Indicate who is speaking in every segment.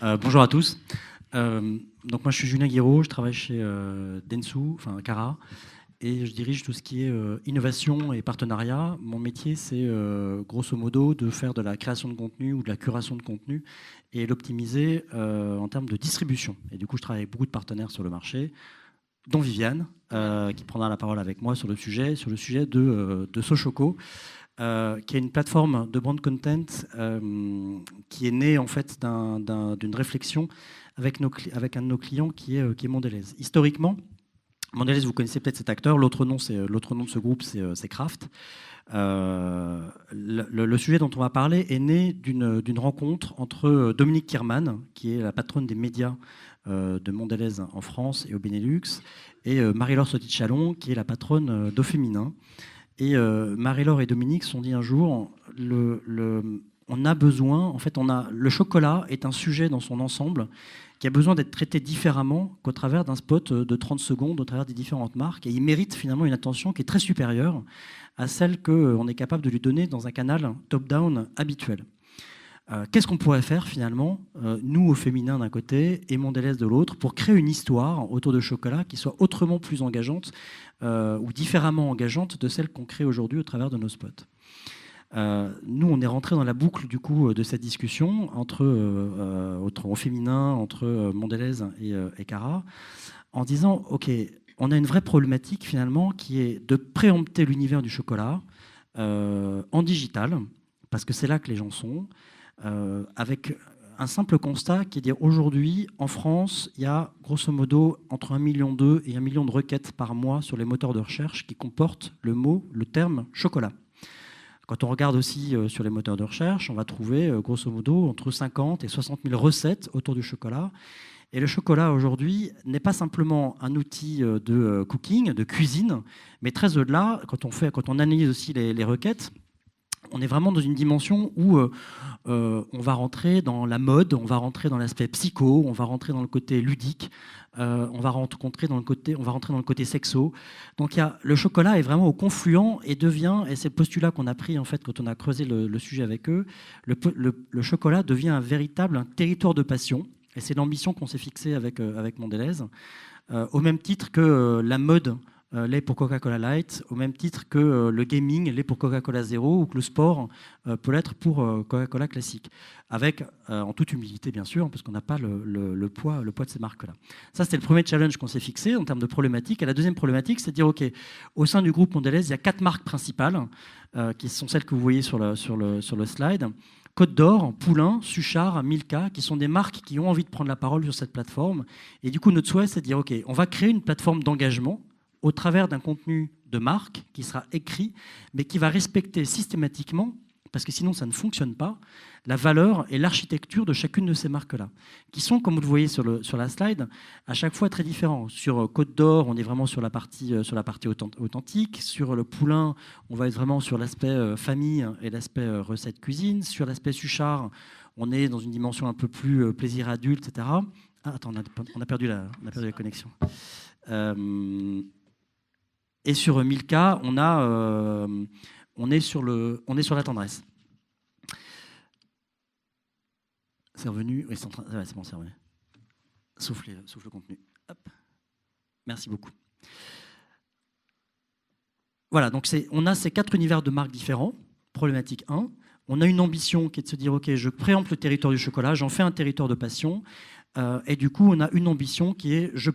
Speaker 1: Bonjour à tous. Donc moi je suis Julien Guiraud, je travaille chez Dentsu, enfin Cara, et je dirige tout ce qui est innovation et partenariat. Mon métier c'est grosso modo de faire de la création de contenu ou de la curation de contenu et l'optimiser en termes de distribution. Et du coup je travaille avec beaucoup de partenaires sur le marché, dont Viviane, qui prendra la parole avec moi sur le sujet de Sochoco, qui est une plateforme de brand content qui est née en fait d'une réflexion avec un de nos clients qui est Mondelez. Historiquement, Mondelez, vous connaissez peut-être cet acteur. L'autre nom de ce groupe, c'est Kraft. Le sujet dont on va parler est né d'une rencontre entre Dominique Kierman, qui est la patronne des médias de Mondelez en France et au Benelux, et Marie-Laure Sauty-Chalon, qui est la patronne d'Au Féminin. Et Marie-Laure et Dominique se sont dit un jour, on a besoin, en fait, le chocolat est un sujet dans son ensemble qui a besoin d'être traité différemment qu'au travers d'un spot de 30 secondes, au travers des différentes marques. Et il mérite finalement une attention qui est très supérieure à celle qu'on est capable de lui donner dans un canal top-down habituel. Qu'est-ce qu'on pourrait faire finalement, nous au féminin d'un côté et Mondelez de l'autre, pour créer une histoire autour de chocolat qui soit autrement plus engageante ou différemment engageante de celle qu'on crée aujourd'hui au travers de nos spots. Nous, on est rentré dans la boucle du coup de cette discussion au féminin, entre Mondelez et Cara, en disant ok, on a une vraie problématique finalement qui est de préempter l'univers du chocolat en digital, parce que c'est là que les gens sont. Avec un simple constat qui est de dire aujourd'hui, en France, il y a grosso modo entre 1,2 million et 1 million de requêtes par mois sur les moteurs de recherche qui comportent le terme chocolat. Quand on regarde aussi sur les moteurs de recherche, on va trouver grosso modo entre 50 et 60 000 recettes autour du chocolat. Et le chocolat aujourd'hui n'est pas simplement un outil de cooking, de cuisine, mais très au-delà, quand on analyse aussi les requêtes, on est vraiment dans une dimension où on va rentrer dans la mode, on va rentrer dans l'aspect psycho, on va rentrer dans le côté ludique, on va rentrer dans le côté sexo. Donc le chocolat est vraiment au confluent et c'est le postulat qu'on a pris en fait quand on a creusé le sujet avec eux. Le chocolat devient un véritable territoire de passion, et c'est l'ambition qu'on s'est fixée avec Mondelez, au même titre que la mode l'est pour Coca-Cola Light, au même titre que le gaming l'est pour Coca-Cola Zero, ou que le sport peut l'être pour Coca-Cola classique. Avec, en toute humilité bien sûr, parce qu'on n'a pas le poids de ces marques-là. Ça, c'était le premier challenge qu'on s'est fixé en termes de problématique. Et la deuxième problématique, c'est de dire, OK, au sein du groupe Mondelez, il y a 4 marques principales, qui sont celles que vous voyez sur le slide. Côte d'Or, Poulain, Suchard, Milka, qui sont des marques qui ont envie de prendre la parole sur cette plateforme. Et du coup, notre souhait, c'est de dire, OK, on va créer une plateforme d'engagement au travers d'un contenu de marque qui sera écrit, mais qui va respecter systématiquement, parce que sinon ça ne fonctionne pas, la valeur et l'architecture de chacune de ces marques-là, qui sont, comme vous le voyez sur la slide, à chaque fois très différents. Sur Côte d'Or, on est vraiment sur la partie authentique. Sur le Poulain, on va être vraiment sur l'aspect famille et l'aspect recette cuisine. Sur l'aspect Suchard, on est dans une dimension un peu plus plaisir adulte, etc. Ah, attends, on a perdu la connexion. Et sur Milka, on est sur la tendresse. C'est revenu. Oui, c'est bon, c'est revenu. Sauf le contenu. Hop. Merci beaucoup. Voilà, donc on a ces 4 univers de marques différents. Problématique 1. On a une ambition qui est de se dire, OK, je préempte le territoire du chocolat, j'en fais un territoire de passion. Et du coup, on a une ambition qui est, je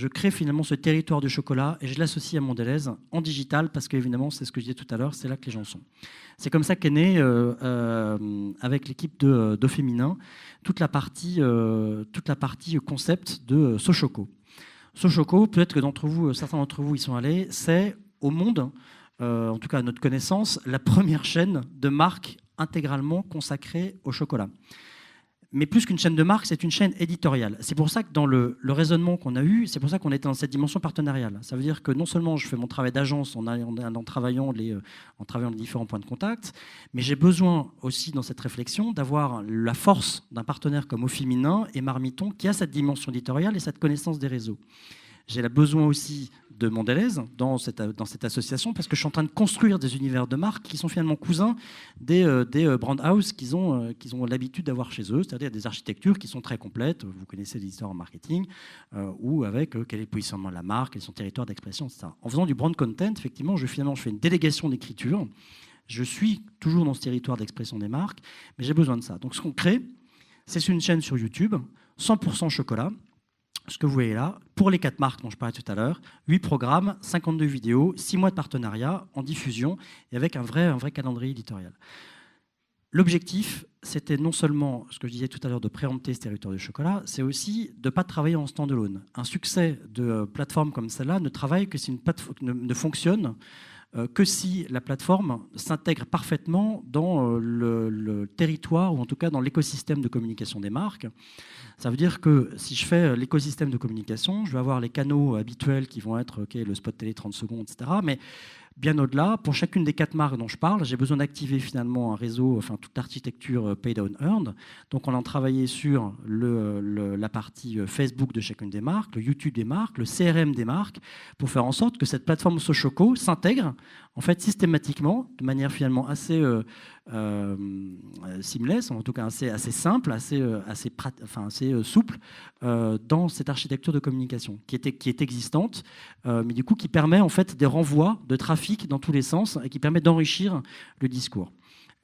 Speaker 1: crée finalement ce territoire du chocolat et je l'associe à Mondelez en digital parce qu'évidemment, c'est ce que je disais tout à l'heure, c'est là que les gens sont. C'est comme ça qu'est née, avec l'équipe d'Au Féminin, toute la partie concept de Sochoco. Sochoco, peut-être que certains d'entre vous y sont allés, c'est au monde, en tout cas à notre connaissance, la première chaîne de marques intégralement consacrée au chocolat. Mais plus qu'une chaîne de marque, c'est une chaîne éditoriale. C'est pour ça que dans le raisonnement qu'on a eu, c'est pour ça qu'on était dans cette dimension partenariale. Ça veut dire que non seulement je fais mon travail d'agence en travaillant les différents points de contact, mais j'ai besoin aussi dans cette réflexion d'avoir la force d'un partenaire comme Au Féminin et Marmiton qui a cette dimension éditoriale et cette connaissance des réseaux. J'ai besoin aussi de Mondelez dans cette association parce que je suis en train de construire des univers de marques qui sont finalement cousins des brand house qu'ils ont l'habitude d'avoir chez eux, c'est-à-dire des architectures qui sont très complètes. Vous connaissez les histoires en marketing, ou avec quel est le positionnement de la marque, quel est son territoire d'expression, etc. En faisant du brand content, effectivement, je fais une délégation d'écriture. Je suis toujours dans ce territoire d'expression des marques, mais j'ai besoin de ça. Donc ce qu'on crée, c'est une chaîne sur YouTube, 100% chocolat. Ce que vous voyez là, pour les 4 marques dont je parlais tout à l'heure, 8 programmes, 52 vidéos, 6 mois de partenariat en diffusion et avec un vrai calendrier éditorial. L'objectif, c'était non seulement, ce que je disais tout à l'heure, de préempter ce territoire du chocolat, c'est aussi de ne pas travailler en stand-alone. Un succès de plateforme comme celle-là ne travaille que si une plateforme ne fonctionne que si la plateforme s'intègre parfaitement dans le territoire, ou en tout cas dans l'écosystème de communication des marques. Ça veut dire que si je fais l'écosystème de communication, je vais avoir les canaux habituels qui vont être le spot télé 30 secondes, etc. Mais bien au-delà, pour chacune des 4 marques dont je parle, j'ai besoin d'activer finalement un réseau, enfin toute l'architecture paid on earned. Donc on a travaillé sur la partie Facebook de chacune des marques, le YouTube des marques, le CRM des marques, pour faire en sorte que cette plateforme Sochoco s'intègre en fait systématiquement, de manière finalement assez seamless, en tout cas assez simple, assez souple, dans cette architecture de communication qui est existante, mais du coup qui permet en fait des renvois de trafic dans tous les sens et qui permet d'enrichir le discours.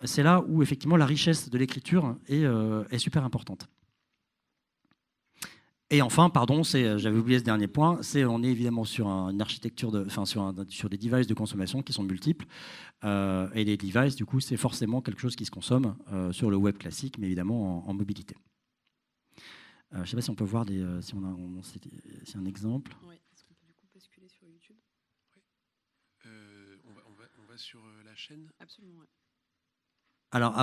Speaker 1: C'est là où effectivement la richesse de l'écriture est super importante. Et enfin, pardon, j'avais oublié ce dernier point, on est évidemment sur une architecture, sur des devices de consommation qui sont multiples. Et les devices, du coup, c'est forcément quelque chose qui se consomme sur le web classique, mais évidemment en mobilité. Je ne sais pas si on peut voir si un exemple.
Speaker 2: Oui, est-ce qu'on peut du coup basculer sur YouTube?
Speaker 3: Oui. On va sur la chaîne.
Speaker 2: Absolument, oui.
Speaker 1: Alors,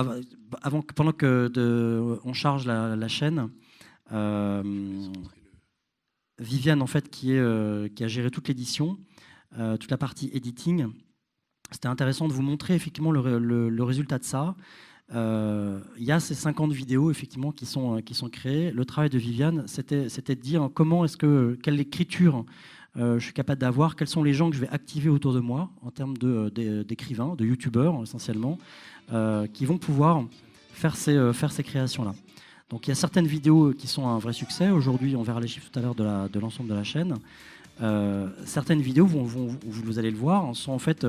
Speaker 1: pendant qu'on charge la chaîne, Viviane, en fait, qui a géré toute l'édition, toute la partie editing, c'était intéressant de vous montrer effectivement le résultat de ça. Il y a ces 50 vidéos effectivement qui sont créées. Le travail de Viviane, c'était de dire quelle écriture je suis capable d'avoir, quels sont les gens que je vais activer autour de moi en termes d'écrivains, de youtubeurs essentiellement, qui vont pouvoir faire ces créations-là. Donc il y a certaines vidéos qui sont un vrai succès. Aujourd'hui, on verra les chiffres tout à l'heure de l'ensemble de la chaîne. Certaines vidéos, vous allez le voir, sont en fait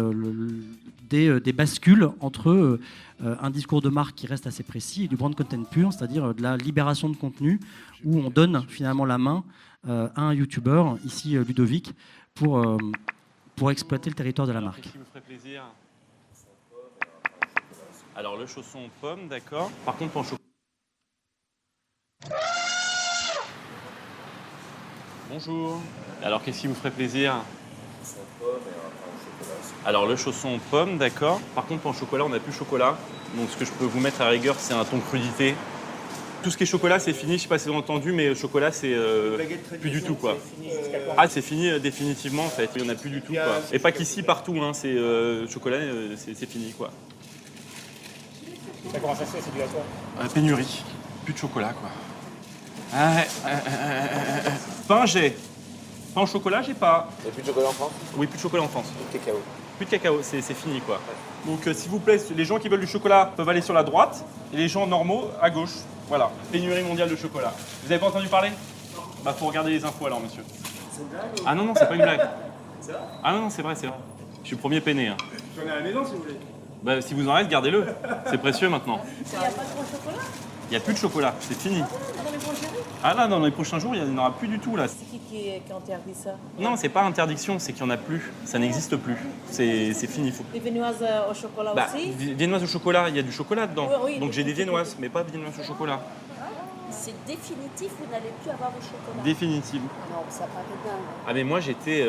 Speaker 1: des bascules entre un discours de marque qui reste assez précis et du brand content pur, c'est-à-dire de la libération de contenu où on donne finalement la main à un youtubeur, ici Ludovic, pour exploiter le territoire de la marque.
Speaker 4: Qu'est-ce qui vous ferait plaisir? Alors le chausson pomme, d'accord. Par contre, en chocolat. Bonjour. Alors, qu'est-ce qui vous ferait plaisir? Alors, le chausson pomme, d'accord. Par contre, en chocolat, on n'a plus chocolat. Donc, ce que je peux vous mettre à rigueur, c'est un ton crudité. Tout ce qui est chocolat, c'est fini. Je ne sais pas si vous avez entendu, mais chocolat, c'est plus du tout, quoi. Ah, c'est fini définitivement, en fait. Il n'y en a plus du tout, quoi. Et pas qu'ici, partout. Hein. Chocolat, c'est fini, quoi.
Speaker 5: Ça commence à se faire, c'est dû à quoi?
Speaker 4: Pénurie. Plus de chocolat, quoi. Pain, j'ai. Pain au chocolat, j'ai pas.
Speaker 5: Il n'y a plus de chocolat en France?
Speaker 4: Oui, plus de chocolat en France.
Speaker 5: Plus de cacao.
Speaker 4: Plus de cacao, c'est fini, quoi. Donc, s'il vous plaît, les gens qui veulent du chocolat peuvent aller sur la droite et les gens normaux à gauche. Voilà. Pénurie mondiale de chocolat. Vous avez pas entendu parler? Bah, faut regarder les infos alors, monsieur.
Speaker 5: C'est une blague ou...
Speaker 4: Ah non, c'est pas une blague.
Speaker 5: C'est vrai?
Speaker 4: Ah non, c'est vrai, c'est vrai. Je suis le premier peiné. Hein.
Speaker 5: J'en ai à la maison si vous voulez.
Speaker 4: Bah, si vous en reste, gardez-le. C'est précieux maintenant.
Speaker 2: Il n'y a pas trop de chocolat?
Speaker 4: Il n'y a plus de chocolat, c'est fini.
Speaker 2: Dans les prochains jours?
Speaker 4: Ah là, dans les prochains jours, il n'y en aura plus du tout là.
Speaker 2: C'est qui interdit ça?
Speaker 4: Non, c'est pas interdiction, c'est qu'il n'y en a plus. Ça n'existe plus. C'est fini.
Speaker 2: Les viennoises au chocolat aussi?
Speaker 4: Viennoises au chocolat, il y a du chocolat dedans.
Speaker 2: Oui,
Speaker 4: Donc j'ai des viennoises, mais pas viennoises au chocolat.
Speaker 6: C'est définitif, vous n'allez plus avoir au chocolat.
Speaker 4: Définitive.
Speaker 6: Non, ça paraît dingue.
Speaker 4: Ah mais moi j'étais,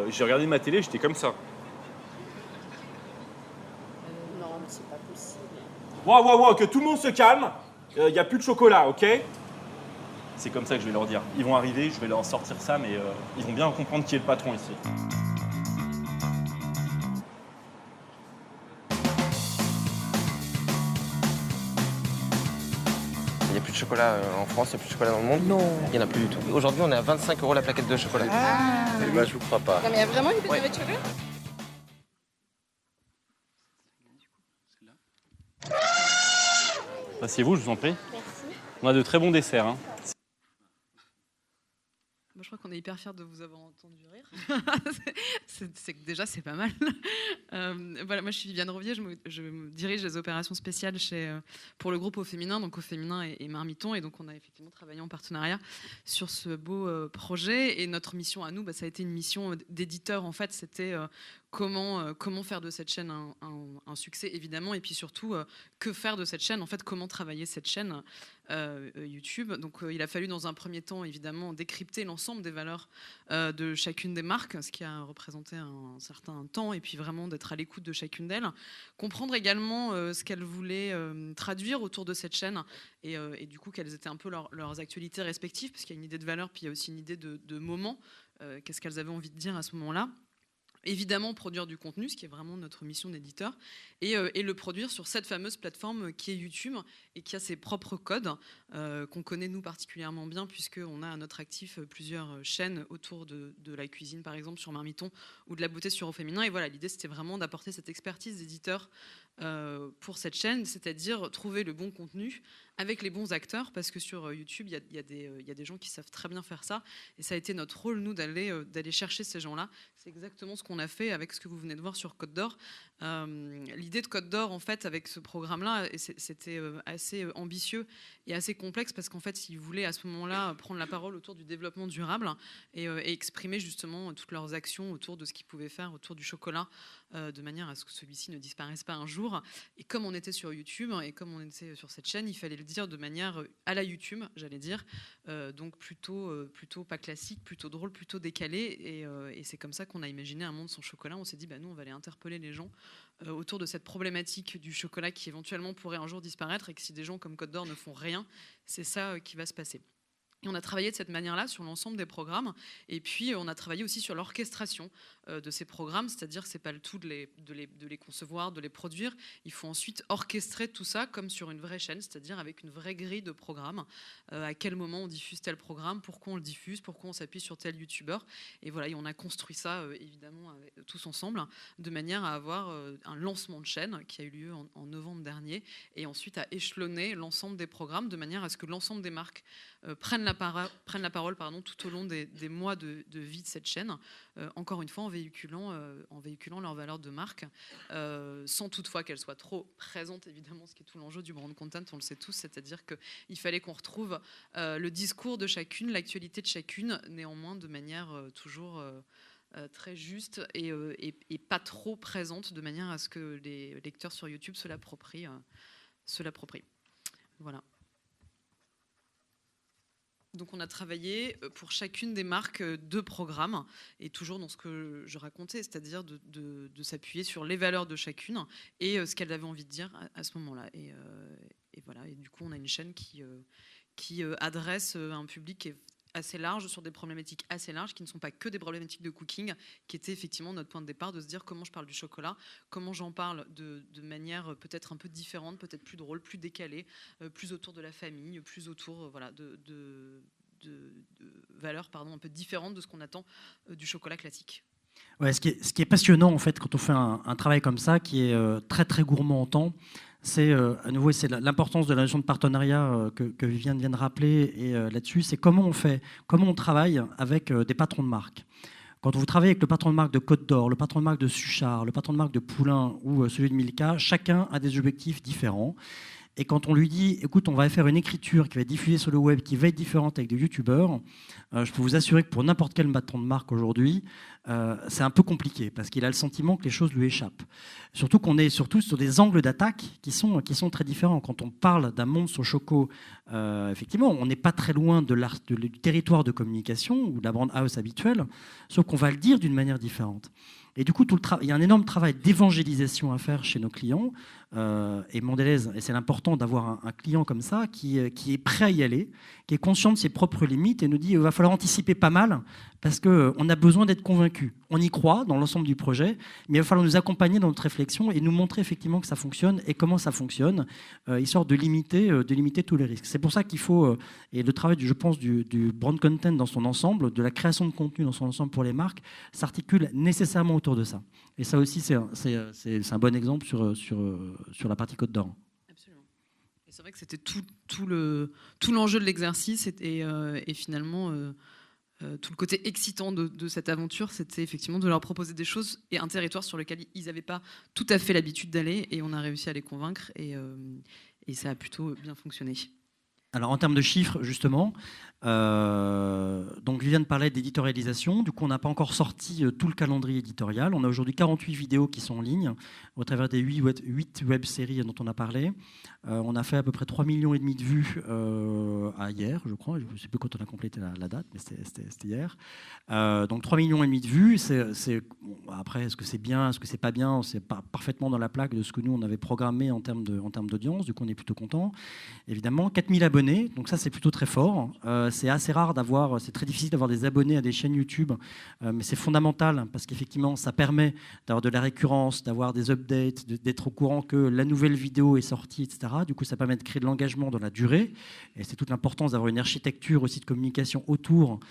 Speaker 4: j'ai regardé ma télé, j'étais comme ça.
Speaker 6: Non, mais c'est pas possible.
Speaker 4: Waouh, que tout le monde se calme. Il n'y a plus de chocolat, ok? C'est comme ça que je vais leur dire. Ils vont arriver, je vais leur sortir ça, mais ils vont bien comprendre qui est le patron ici.
Speaker 7: Il n'y a plus de chocolat en France, il n'y a plus de chocolat dans le monde.
Speaker 2: Non.
Speaker 7: Il n'y en a plus du tout. Aujourd'hui, on est à 25 € la plaquette de chocolat.
Speaker 5: Eh ben, je vous crois pas.
Speaker 8: Non, mais il y a vraiment une pénurie de chocolat?
Speaker 4: Asseyez-vous, je vous en prie.
Speaker 6: Merci.
Speaker 4: On a de très bons desserts. Hein.
Speaker 9: Moi, je crois qu'on est hyper fiers de vous avoir entendu rire. Déjà, c'est pas mal. Voilà, moi, je suis Viviane Rovier, je dirige les opérations spéciales pour le groupe Au Féminin, donc Au Féminin et Marmiton. Et donc, on a effectivement travaillé en partenariat sur ce beau projet. Et notre mission à nous, ça a été une mission d'éditeur. En fait, c'était comment faire de cette chaîne un succès, évidemment. Et puis surtout, que faire de cette chaîne? En fait, comment travailler cette chaîne YouTube. Donc, il a fallu, dans un premier temps, évidemment, décrypter l'ensemble des valeurs de chacune des marques, ce qui a représenté un certain temps, et puis vraiment d'être à l'écoute de chacune d'elles. Comprendre également ce qu'elles voulaient traduire autour de cette chaîne, et du coup, quelles étaient un peu leurs actualités respectives, parce qu'il y a une idée de valeur, puis il y a aussi une idée de moment. Qu'est-ce qu'elles avaient envie de dire à ce moment-là? Évidemment, produire du contenu, ce qui est vraiment notre mission d'éditeur, et le produire sur cette fameuse plateforme qui est YouTube et qui a ses propres codes qu'on connaît nous particulièrement bien, puisqu'on a à notre actif plusieurs chaînes autour de la cuisine, par exemple sur Marmiton, ou de la beauté sur Au Féminin. Et voilà, l'idée, c'était vraiment d'apporter cette expertise d'éditeur pour cette chaîne, c'est-à-dire trouver le bon contenu avec les bons acteurs, parce que sur YouTube, il y a des gens qui savent très bien faire ça, et ça a été notre rôle, nous, d'aller chercher ces gens-là. C'est exactement ce qu'on a fait avec ce que vous venez de voir sur Côte d'Or. L'idée de Côte d'Or, en fait, avec ce programme-là, c'était assez ambitieux et assez complexe, parce qu'en fait, ils voulaient à ce moment-là prendre la parole autour du développement durable et exprimer justement toutes leurs actions autour de ce qu'ils pouvaient faire autour du chocolat, de manière à ce que celui-ci ne disparaisse pas un jour. Et comme on était sur YouTube et comme on était sur cette chaîne, il fallait le dire de manière à la YouTube, j'allais dire, donc plutôt pas classique, plutôt drôle, plutôt décalé, et c'est comme ça qu'on a imaginé Un monde sans chocolat. On s'est dit, nous, on va aller interpeller les gens autour de cette problématique du chocolat qui éventuellement pourrait un jour disparaître, et que si des gens comme Côte d'Or ne font rien, c'est ça qui va se passer. Et on a travaillé de cette manière-là sur l'ensemble des programmes. Et puis, on a travaillé aussi sur l'orchestration de ces programmes, c'est-à-dire que ce n'est pas le tout de les concevoir, de les produire. Il faut ensuite orchestrer tout ça comme sur une vraie chaîne, c'est-à-dire avec une vraie grille de programmes. À quel moment on diffuse tel programme, pourquoi on le diffuse, pourquoi on s'appuie sur tel youtubeur. Et voilà, et on a construit ça, évidemment, tous ensemble, de manière à avoir un lancement de chaîne qui a eu lieu en novembre dernier, et ensuite à échelonner l'ensemble des programmes de manière à ce que l'ensemble des marques prennent la parole tout au long des mois de vie de cette chaîne, encore une fois en véhiculant leurs valeurs de marque, sans toutefois qu'elles soient trop présentes, évidemment, ce qui est tout l'enjeu du brand content, on le sait tous, c'est-à-dire qu'il fallait qu'on retrouve le discours de chacune, l'actualité de chacune, néanmoins de manière toujours très juste et pas trop présente, de manière à ce que les lecteurs sur YouTube se l'approprient. Voilà. Donc on a travaillé pour chacune des marques 2 programmes, et toujours dans ce que je racontais, c'est-à-dire de s'appuyer sur les valeurs de chacune et ce qu'elle avait envie de dire à ce moment-là. Et voilà. Et du coup, on a une chaîne qui adresse un public qui est assez large, sur des problématiques assez larges, qui ne sont pas que des problématiques de cooking, qui était effectivement notre point de départ, de se dire comment je parle du chocolat, comment j'en parle de manière peut-être un peu différente, peut-être plus drôle, plus décalée, plus autour de la famille, plus autour de valeurs un peu différentes de ce qu'on attend du chocolat classique.
Speaker 1: Ouais, ce qui est passionnant, en fait, quand on fait un travail comme ça, qui est très très gourmand en temps, c'est à nouveau, c'est l'importance de la notion de partenariat que Viviane vient de rappeler, et là-dessus, c'est comment on travaille avec des patrons de marque. Quand vous travaillez avec le patron de marque de Côte d'Or, le patron de marque de Suchard, le patron de marque de Poulain ou celui de Milka, chacun a des objectifs différents. Et quand on lui dit, écoute, on va faire une écriture qui va être diffusée sur le web, qui va être différente avec des youtubeurs, je peux vous assurer que pour n'importe quel patron de marque aujourd'hui, c'est un peu compliqué, parce qu'il a le sentiment que les choses lui échappent. Surtout qu'on est surtout sur des angles d'attaque qui sont très différents. Quand on parle d'un monde sans choco, effectivement, on n'est pas très loin du territoire de communication ou de la brand house habituelle, sauf qu'on va le dire d'une manière différente. Et du coup, il y a un énorme travail d'évangélisation à faire chez nos clients. Et Mondelez, et c'est important d'avoir un client comme ça qui est prêt à y aller, qui est conscient de ses propres limites et nous dit il va falloir anticiper pas mal parce qu'on a besoin d'être convaincu. On y croit dans l'ensemble du projet, mais il va falloir nous accompagner dans notre réflexion et nous montrer effectivement que ça fonctionne et comment ça fonctionne, histoire de limiter tous les risques. C'est pour ça qu'il faut, et le travail, je pense, du brand content dans son ensemble, de la création de contenu dans son ensemble pour les marques, s'articule nécessairement autour de ça. Et ça aussi, c'est un bon exemple sur la partie Côte d'Or.
Speaker 9: Absolument. Et c'est vrai que c'était tout l'enjeu de l'exercice et finalement tout le côté excitant de cette aventure, c'était effectivement de leur proposer des choses et un territoire sur lequel ils n'avaient pas tout à fait l'habitude d'aller et on a réussi à les convaincre et ça a plutôt bien fonctionné.
Speaker 1: Alors en termes de chiffres, justement, donc Viviane parlait d'éditorialisation. Du coup, on n'a pas encore sorti tout le calendrier éditorial. On a aujourd'hui 48 vidéos qui sont en ligne au travers des 8 web-séries dont on a parlé. On a fait à peu près 3,5 millions de vues à hier, je crois. Je ne sais plus quand on a complété la date, mais c'était hier. Donc 3,5 millions de vues. Après, est-ce que c'est bien, est-ce que c'est pas bien? C'est parfaitement dans la plaque de ce que nous, on avait programmé en termes d'audience. Du coup, on est plutôt content. Évidemment, 4000 abonnés. Donc ça, c'est plutôt très fort. C'est assez rare c'est très difficile d'avoir des abonnés à des chaînes YouTube, mais c'est fondamental parce qu'effectivement, ça permet d'avoir de la récurrence, d'avoir des updates, d'être au courant que la nouvelle vidéo est sortie, etc. Du coup, ça permet de créer de l'engagement dans la durée. Et c'est toute l'importance d'avoir une architecture aussi de communication autour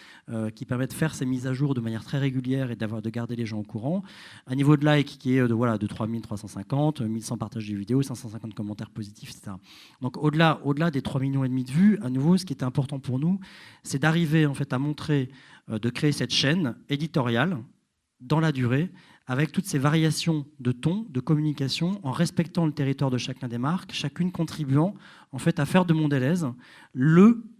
Speaker 1: qui permet de faire ces mises à jour de manière très régulière et de garder les gens au courant. Un niveau de like qui est de 3350, 1100 partages de vidéos, 550 commentaires positifs, etc. Donc au-delà des 3,5 millions de vues, à nouveau, ce qui était important pour nous, c'est d'arriver en fait à montrer, de créer cette chaîne éditoriale dans la durée, avec toutes ces variations de ton, de communication, en respectant le territoire de chacun des marques, chacune contribuant en fait à faire de Mondelez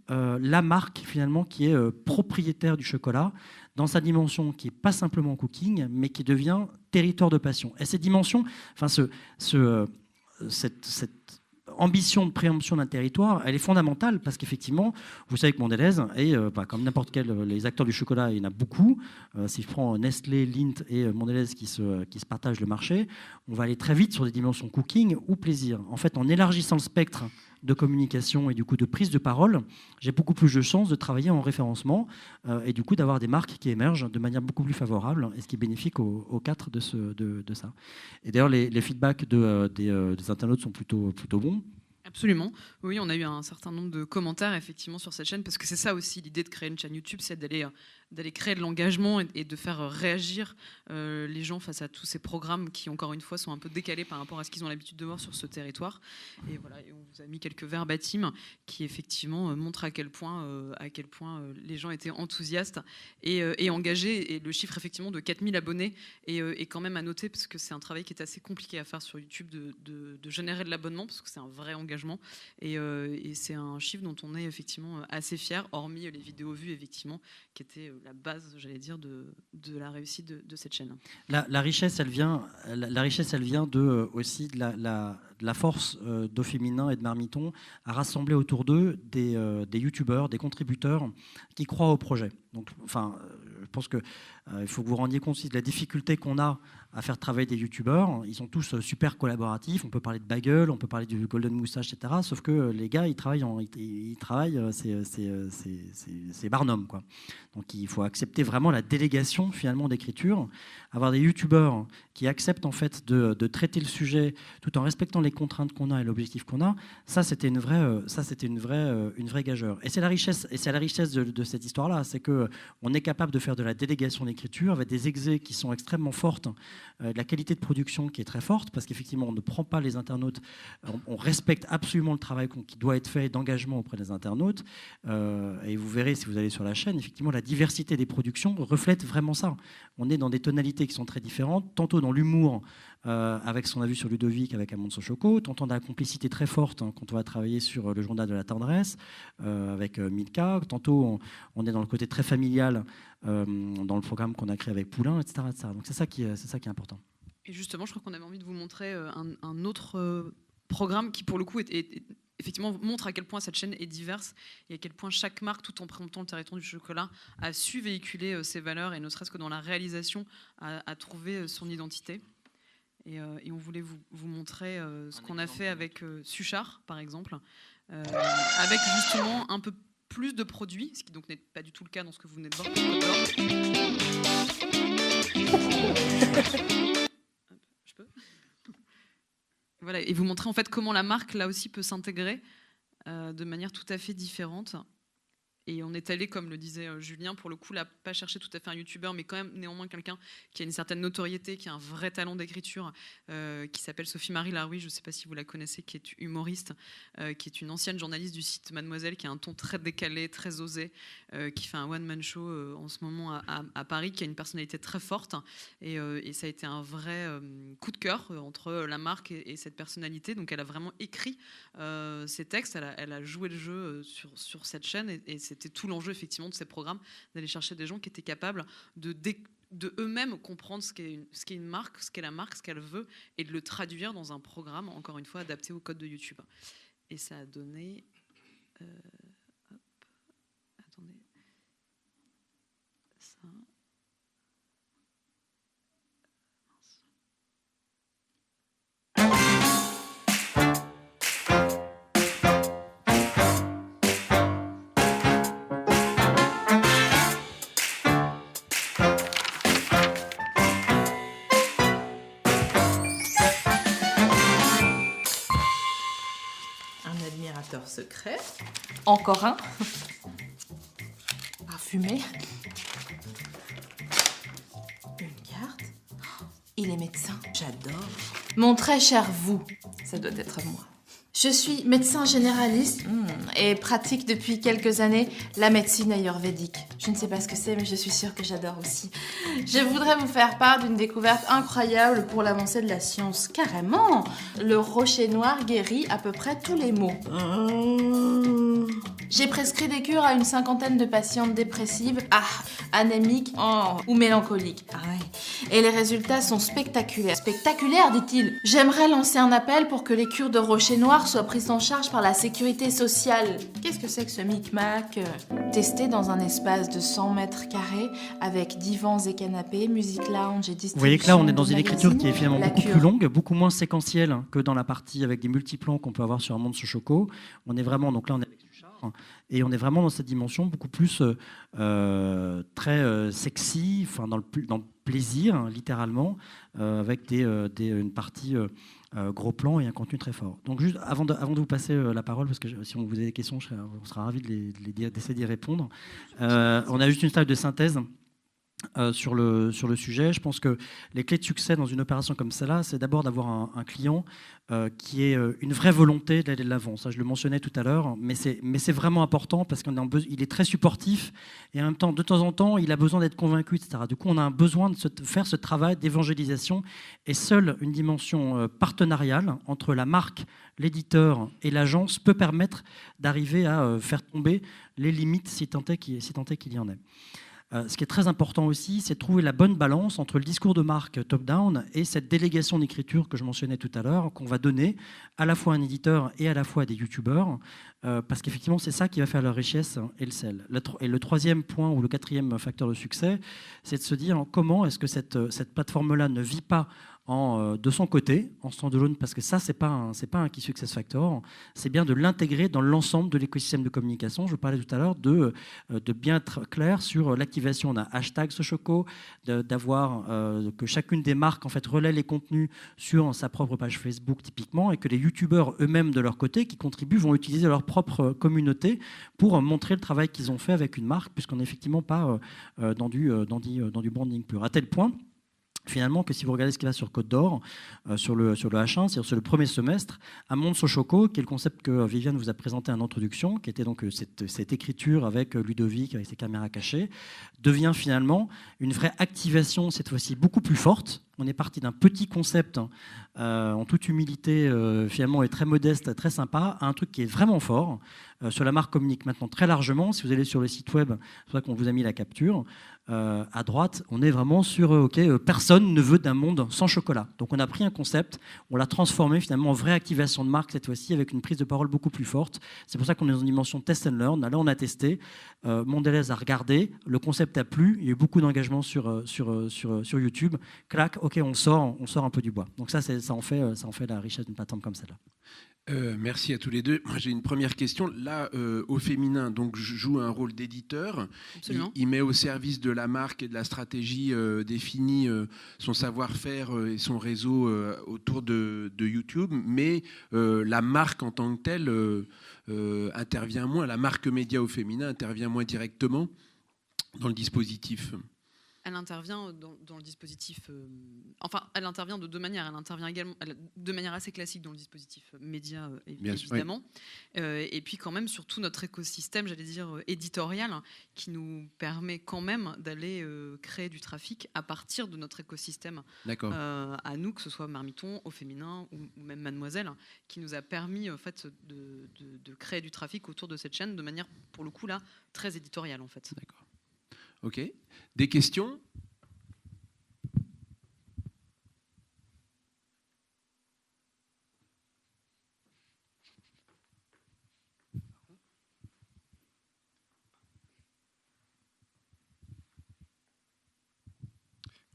Speaker 1: la marque finalement qui est propriétaire du chocolat dans sa dimension qui n'est pas simplement cooking, mais qui devient territoire de passion. Et cette dimension, enfin cette ambition de préemption d'un territoire, elle est fondamentale parce qu'effectivement, vous savez que Mondelez, comme n'importe quel, les acteurs du chocolat, il y en a beaucoup. Si je prends Nestlé, Lindt et Mondelez qui se partagent le marché, on va aller très vite sur des dimensions cooking ou plaisir. En fait, en élargissant le spectre de communication et du coup de prise de parole, j'ai beaucoup plus de chances de travailler en référencement et du coup d'avoir des marques qui émergent de manière beaucoup plus favorable et ce qui est bénéfique aux quatre de ça. Et d'ailleurs, les feedbacks des internautes sont plutôt bons.
Speaker 9: Absolument. Oui, on a eu un certain nombre de commentaires effectivement sur cette chaîne parce que c'est ça aussi l'idée de créer une chaîne YouTube, c'est d'aller créer de l'engagement et de faire réagir les gens face à tous ces programmes qui, encore une fois, sont un peu décalés par rapport à ce qu'ils ont l'habitude de voir sur ce territoire. Et voilà, et on vous a mis quelques verbatims qui effectivement montrent à quel point les gens étaient enthousiastes et engagés. Et le chiffre effectivement de 4000 abonnés est quand même à noter parce que c'est un travail qui est assez compliqué à faire sur YouTube de générer de l'abonnement parce que c'est un vrai engagement et c'est un chiffre dont on est effectivement assez fier, hormis les vidéos vues effectivement qui étaient la base, j'allais dire, de la réussite de cette chaîne.
Speaker 1: La richesse, elle vient aussi de la force d'Au Féminin et de Marmiton à rassembler autour d'eux des youtubeurs, des contributeurs qui croient au projet. Donc, je pense que il faut que vous rendiez compte de la difficulté qu'on a à faire travailler des youtubeurs. Ils sont tous super collaboratifs. On peut parler de Bagel, on peut parler du Golden Moustache, etc. Sauf que les gars, ils travaillent, c'est Barnum, quoi. Donc il faut accepter vraiment la délégation finalement d'écriture, avoir des youtubeurs qui acceptent en fait de traiter le sujet tout en respectant les contraintes qu'on a et l'objectif qu'on a. Ça, c'était une vraie gageure. Et c'est la richesse de cette histoire-là, c'est que on est capable de faire de la délégation d'écriture avec des exés qui sont extrêmement fortes, de la qualité de production qui est très forte, parce qu'effectivement, on ne prend pas les internautes, on respecte absolument le travail qui doit être fait d'engagement auprès des internautes. Et vous verrez, si vous allez sur la chaîne, effectivement, la diversité des productions reflète vraiment ça. On est dans des tonalités qui sont très différentes, tantôt dans l'humour, avec ce qu'on a vu sur Ludovic, avec Amonceau Choco, tantôt dans la complicité très forte quand on va travailler sur le journal de la tendresse, avec Milka, tantôt on est dans le côté très familial, dans le programme qu'on a créé avec Poulain, etc. Donc c'est ça qui est important. Et
Speaker 9: justement, je crois qu'on avait envie de vous montrer un autre programme qui, pour le coup, est effectivement montre à quel point cette chaîne est diverse et à quel point chaque marque, tout en présentant le territoire du chocolat, a su véhiculer ses valeurs et ne serait-ce que dans la réalisation, a trouvé son identité. Et on voulait vous montrer ce qu'on a fait avec Suchard, par exemple, avec justement un peu plus de produits, ce qui donc n'est pas du tout le cas dans ce que vous venez de voir. Je peux ? Voilà, et vous montrer en fait comment la marque là aussi peut s'intégrer de manière tout à fait différente. Et on est allé, comme le disait Julien, pour le coup, là, pas chercher tout à fait un youtubeur, mais quand même néanmoins quelqu'un qui a une certaine notoriété, qui a un vrai talent d'écriture, qui s'appelle Sophie-Marie Larouille, je ne sais pas si vous la connaissez, qui est humoriste, qui est une ancienne journaliste du site Mademoiselle, qui a un ton très décalé, très osé, qui fait un one-man show en ce moment à Paris, qui a une personnalité très forte. Et ça a été un vrai coup de cœur entre la marque et cette personnalité. Donc elle a vraiment écrit ses textes, elle a joué le jeu sur cette chaîne, et c'était tout l'enjeu effectivement de ces programmes, d'aller chercher des gens qui étaient capables de eux-mêmes comprendre ce qu'est une marque, ce qu'est la marque, ce qu'elle veut, et de le traduire dans un programme, encore une fois, adapté au code de YouTube. Et ça a donné... attendez. Ça...
Speaker 2: Secret.
Speaker 8: Encore un. Parfumé. Une carte. Il est médecin.
Speaker 2: J'adore.
Speaker 8: Mon très cher vous, ça doit être moi. Je suis médecin généraliste et pratique depuis quelques années la médecine ayurvédique. Je ne sais pas ce que c'est, mais je suis sûre que j'adore aussi. Je voudrais vous faire part d'une découverte incroyable pour l'avancée de la science. Carrément, le rocher noir guérit à peu près tous les maux. J'ai prescrit des cures à une 50aine de patientes dépressives, anémiques ou mélancoliques. Et les résultats sont spectaculaires. Spectaculaires, dit-il. J'aimerais lancer un appel pour que les cures de rocher noir soient prises en charge par la sécurité sociale. Qu'est-ce que c'est que ce micmac ? Testé dans un espace de 100 mètres carrés avec divans et canapés, musique lounge et distribution.
Speaker 1: Vous voyez que là, on est dans une écriture qui est finalement beaucoup plus longue, beaucoup moins séquentielle que dans la partie avec des multiplans qu'on peut avoir sur un monde sous Choco. On est vraiment, donc là, on est avec Suchard, et on est vraiment dans cette dimension beaucoup plus très sexy, enfin dans le plaisir, hein, littéralement, avec une partie gros plan et un contenu très fort. Donc juste avant de vous passer la parole, parce que si on vous a des questions, on sera ravis d'essayer d'y répondre. On a juste une slide de synthèse sur le sujet. Je pense que les clés de succès dans une opération comme celle-là, c'est d'abord d'avoir un client qui ait une vraie volonté d'aller de l'avant. Ça, je le mentionnais tout à l'heure, mais c'est vraiment important parce qu'il est très supportif et en même temps, de temps en temps, il a besoin d'être convaincu, etc. Du coup, on a un besoin de faire ce travail d'évangélisation, et seule une dimension partenariale entre la marque, l'éditeur et l'agence peut permettre d'arriver à faire tomber les limites si tant est qu'il y en ait. Ce qui est très important aussi, c'est de trouver la bonne balance entre le discours de marque top-down et cette délégation d'écriture que je mentionnais tout à l'heure, qu'on va donner à la fois à un éditeur et à la fois à des youtubeurs, parce qu'effectivement, c'est ça qui va faire leur richesse et le sel. Et le troisième point, ou le quatrième facteur de succès, c'est de se dire comment est-ce que cette plateforme-là ne vit pas de son côté, en standalone, parce que ça, c'est pas un key success factor, c'est bien de l'intégrer dans l'ensemble de l'écosystème de communication. Je parlais tout à l'heure de bien être clair sur l'activation d'un hashtag Sochoco, d'avoir que chacune des marques en fait relaie les contenus sur sa propre page Facebook typiquement, et que les youtubeurs eux-mêmes de leur côté qui contribuent vont utiliser leur propre communauté pour montrer le travail qu'ils ont fait avec une marque, puisqu'on n'est effectivement pas dans du branding pur. À tel point finalement que si vous regardez ce qu'il y a sur Côte d'Or, sur le H1, c'est-à-dire sur le premier semestre, un monde Sochoco, qui est le concept que Viviane vous a présenté en introduction, qui était donc cette écriture avec Ludovic, avec ses caméras cachées, devient finalement une vraie activation, cette fois-ci beaucoup plus forte. On est parti d'un petit concept, en toute humilité, finalement, et très modeste, très sympa, à un truc qui est vraiment fort. Sur la marque communique maintenant très largement. Si vous allez sur le site web, c'est vrai qu'on vous a mis la capture. À droite, on est vraiment sur personne ne veut d'un monde sans chocolat. Donc on a pris un concept, on l'a transformé finalement en vraie activation de marque cette fois-ci avec une prise de parole beaucoup plus forte. C'est pour ça qu'on est dans une dimension test and learn. Là, on a testé, Mondelez a regardé, le concept a plu, il y a eu beaucoup d'engagement sur YouTube. Clac, ok, on sort un peu du bois. Donc ça en fait la richesse d'une plateforme comme celle-là.
Speaker 3: Merci à tous les deux. Moi, j'ai une première question. Là, au féminin, donc je joue un rôle d'éditeur. Il met au service de la marque et de la stratégie définie son savoir-faire et son réseau autour de YouTube. Mais la marque en tant que telle intervient moins. La marque média au féminin intervient moins directement dans le dispositif.
Speaker 9: Elle intervient dans le dispositif... enfin, elle intervient de deux manières. Elle intervient également de manière assez classique dans le dispositif média, évidemment. Oui. Et puis quand même sur tout notre écosystème, j'allais dire, éditorial, qui nous permet quand même d'aller créer du trafic à partir de notre écosystème. À nous, que ce soit Marmiton, au féminin ou même Mademoiselle, qui nous a permis en fait, de créer du trafic autour de cette chaîne de manière, pour le coup, là, très éditoriale en fait.
Speaker 3: D'accord. Ok. Des questions ?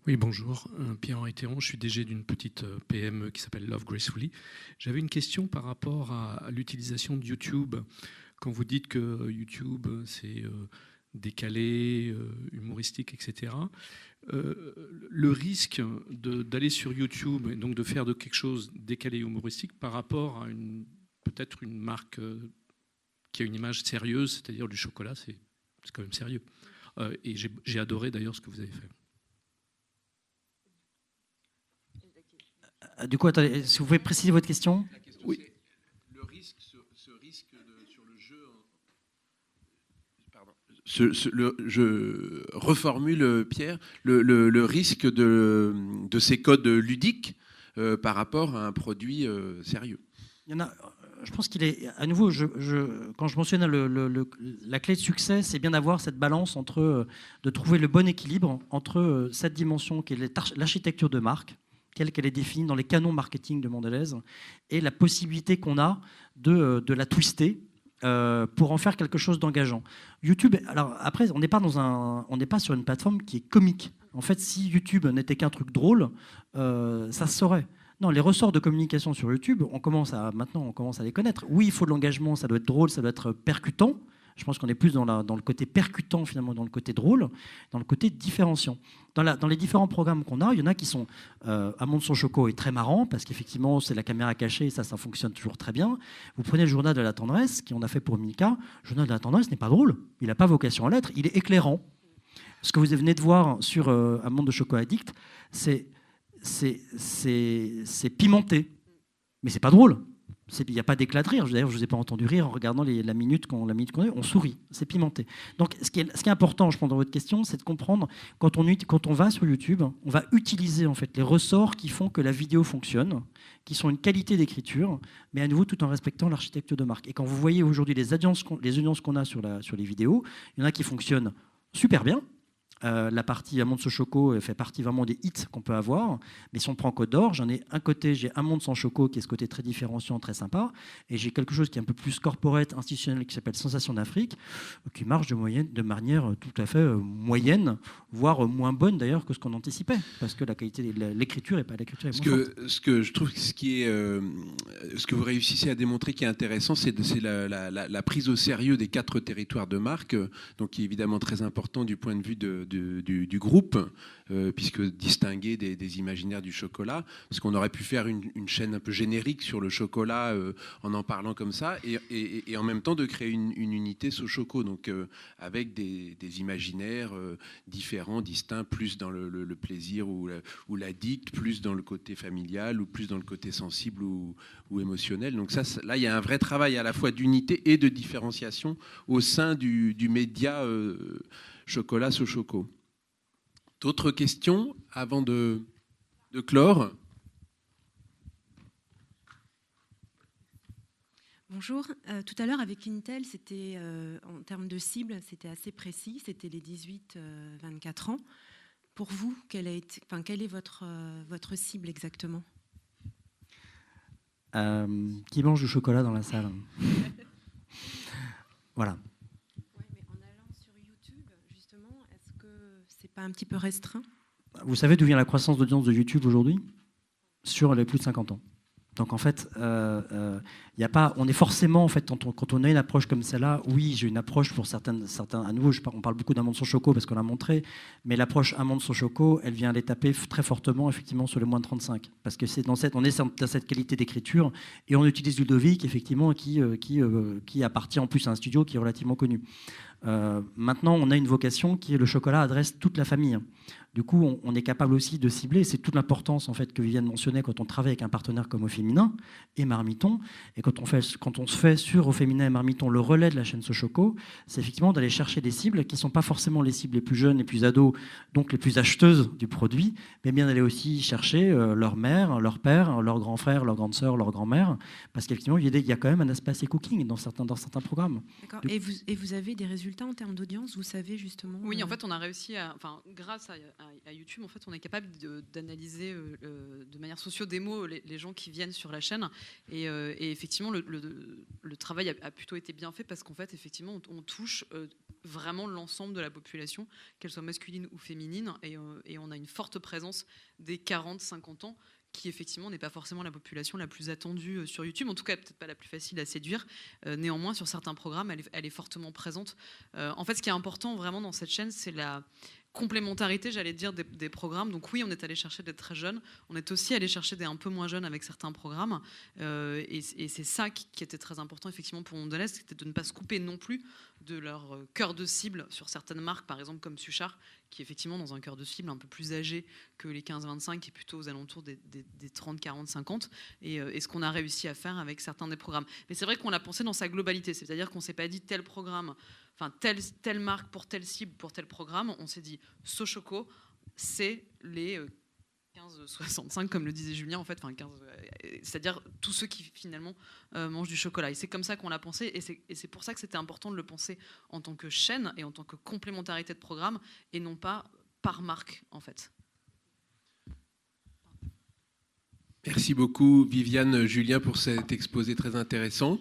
Speaker 10: Oui, bonjour. Pierre-Henri Théron, je suis DG d'une petite PME qui s'appelle Love Gracefully. J'avais une question par rapport à l'utilisation de YouTube. Quand vous dites que YouTube, c'est... décalé, humoristique, etc. Le risque d'aller sur YouTube et donc de faire de quelque chose décalé humoristique par rapport à peut-être une marque qui a une image sérieuse, c'est-à-dire du chocolat, c'est quand même sérieux. Et j'ai adoré d'ailleurs ce que vous avez fait.
Speaker 1: Du coup, attendez, si vous pouvez préciser votre question ?
Speaker 3: Oui. Le risque, ce risque sur le jeu... je reformule, Pierre, le risque de ces codes ludiques par rapport à un produit sérieux.
Speaker 1: Il y en a, je pense qu'il est, à nouveau, quand je mentionne la clé de succès, c'est bien d'avoir cette balance de trouver le bon équilibre entre cette dimension qui est l'architecture de marque, telle qu'elle est définie dans les canons marketing de Mondelez, et la possibilité qu'on a de la twister pour en faire quelque chose d'engageant. YouTube, alors après, on n'est pas sur une plateforme qui est comique. En fait, si YouTube n'était qu'un truc drôle, ça se saurait. Non, les ressorts de communication sur YouTube, maintenant on commence à les connaître. Oui, il faut de l'engagement, ça doit être drôle, ça doit être percutant. Je pense qu'on est plus dans le côté percutant, finalement, dans le côté drôle, dans le côté différenciant. Dans les différents programmes qu'on a, il y en a qui sont... Un monde sans choco est très marrant, parce qu'effectivement, c'est la caméra cachée, et ça fonctionne toujours très bien. Vous prenez le journal de la tendresse, qu'on a fait pour Milka. Le journal de la tendresse n'est pas drôle. Il n'a pas vocation à l'être. Il est éclairant. Ce que vous venez de voir sur Un monde de choco addict, c'est pimenté. Mais c'est pas drôle. Il n'y a pas d'éclat de rire. D'ailleurs, je ne vous ai pas entendu rire en regardant la minute qu'on a eue. On sourit, c'est pimenté. Donc, ce qui est important, je pense, dans votre question, c'est de comprendre, quand on va sur YouTube, on va utiliser en fait, les ressorts qui font que la vidéo fonctionne, qui sont une qualité d'écriture, mais à nouveau, tout en respectant l'architecture de marque. Et quand vous voyez aujourd'hui les audiences qu'on a sur les vidéos, il y en a qui fonctionnent super bien. La partie Un monde sans choco fait partie vraiment des hits qu'on peut avoir. Mais si on prend Côte d'Or, j'ai Un monde sans choco qui est ce côté très différenciant, très sympa. Et j'ai quelque chose qui est un peu plus corporate, institutionnel, qui s'appelle Sensation d'Afrique, qui marche de manière tout à fait moyenne, voire moins bonne d'ailleurs que ce qu'on anticipait. Parce que la qualité de l'écriture n'est pas l'écriture.
Speaker 3: Ce que je trouve, ce que vous réussissez à démontrer qui est intéressant, c'est la prise au sérieux des 4 territoires de marque, donc qui est évidemment très important du point de vue du groupe, puisque distinguer des imaginaires du chocolat, parce qu'on aurait pu faire une chaîne un peu générique sur le chocolat en parlant comme ça, et en même temps de créer une unité Sochoco, donc avec des imaginaires différents, distincts, plus dans le plaisir ou l'addict, plus dans le côté familial ou plus dans le côté sensible ou émotionnel. Donc là, il y a un vrai travail à la fois d'unité et de différenciation au sein du média chocolat Sochoco. D'autres questions avant de de clore.
Speaker 11: Bonjour. Tout à l'heure, avec Intel, c'était en termes de cible, c'était assez précis. C'était les 18-24 ans. Pour vous, quelle est votre cible exactement?
Speaker 1: Qui mange du chocolat dans la salle? Voilà.
Speaker 11: Ouais, mais en allant sur YouTube, justement, est-ce que c'est pas un petit peu restreint?
Speaker 1: Vous savez d'où vient la croissance d'audience de YouTube aujourd'hui? Sur les plus de 50 ans. Donc en fait, y a pas, on est forcément, en fait, quand on a une approche comme celle-là, oui, j'ai une approche pour certains à nouveau, on parle beaucoup d'Amande sans choco parce qu'on l'a montré, mais l'approche Amande sans choco, elle vient aller taper très fortement, effectivement, sur les moins de 35. Parce que on est dans cette qualité d'écriture, et on utilise Ludovic, effectivement, qui appartient en plus à un studio qui est relativement connu. Maintenant, on a une vocation qui est le chocolat adresse toute la famille. Du coup, on est capable aussi de cibler. C'est toute l'importance en fait que Viviane mentionnait quand on travaille avec un partenaire comme Au Féminin et Marmiton. Et quand on se fait sur Au Féminin et Marmiton le relais de la chaîne Sochoco, c'est effectivement d'aller chercher des cibles qui ne sont pas forcément les cibles les plus jeunes, les plus ados, donc les plus acheteuses du produit, mais bien d'aller aussi chercher leur mère, leur père, leur grand frère, leur grande sœur, leur grand-mère, parce qu'effectivement, il y a quand même un aspect assez cooking dans certains programmes.
Speaker 11: D'accord. Et vous avez des résultats en termes d'audience, vous savez justement?
Speaker 9: Oui, en fait, on a réussi grâce à YouTube, en fait, on est capable d'analyser de manière socio-démo les gens qui viennent sur la chaîne. Et effectivement, le travail a plutôt été bien fait parce qu'en fait, effectivement, on touche vraiment l'ensemble de la population, qu'elle soit masculine ou féminine. Et on a une forte présence des 40-50 ans qui effectivement n'est pas forcément la population la plus attendue sur YouTube, en tout cas peut-être pas la plus facile à séduire. Néanmoins, sur certains programmes, elle est fortement présente. En fait, ce qui est important vraiment dans cette chaîne, c'est la complémentarité, j'allais dire, des programmes. Donc oui, on est allé chercher des très jeunes, on est aussi allé chercher des un peu moins jeunes avec certains programmes, et c'est ça qui était très important effectivement pour Mondelez, c'était de ne pas se couper non plus de leur cœur de cible sur certaines marques, par exemple comme Suchard, qui est effectivement dans un cœur de cible un peu plus âgé que les 15-25, qui est plutôt aux alentours des 30, 40, 50, et ce qu'on a réussi à faire avec certains des programmes. Mais c'est vrai qu'on l'a pensé dans sa globalité, c'est-à-dire qu'on ne s'est pas dit tel programme, enfin telle marque pour telle cible, pour tel programme. On s'est dit Sochoco, c'est les 15-65, comme le disait Julien, en fait, c'est-à-dire tous ceux qui finalement mangent du chocolat. Et c'est comme ça qu'on l'a pensé, et c'est pour ça que c'était important de le penser en tant que chaîne et en tant que complémentarité de programme, et non pas par marque, en fait.
Speaker 3: Merci beaucoup Viviane, Julien, pour cet exposé très intéressant.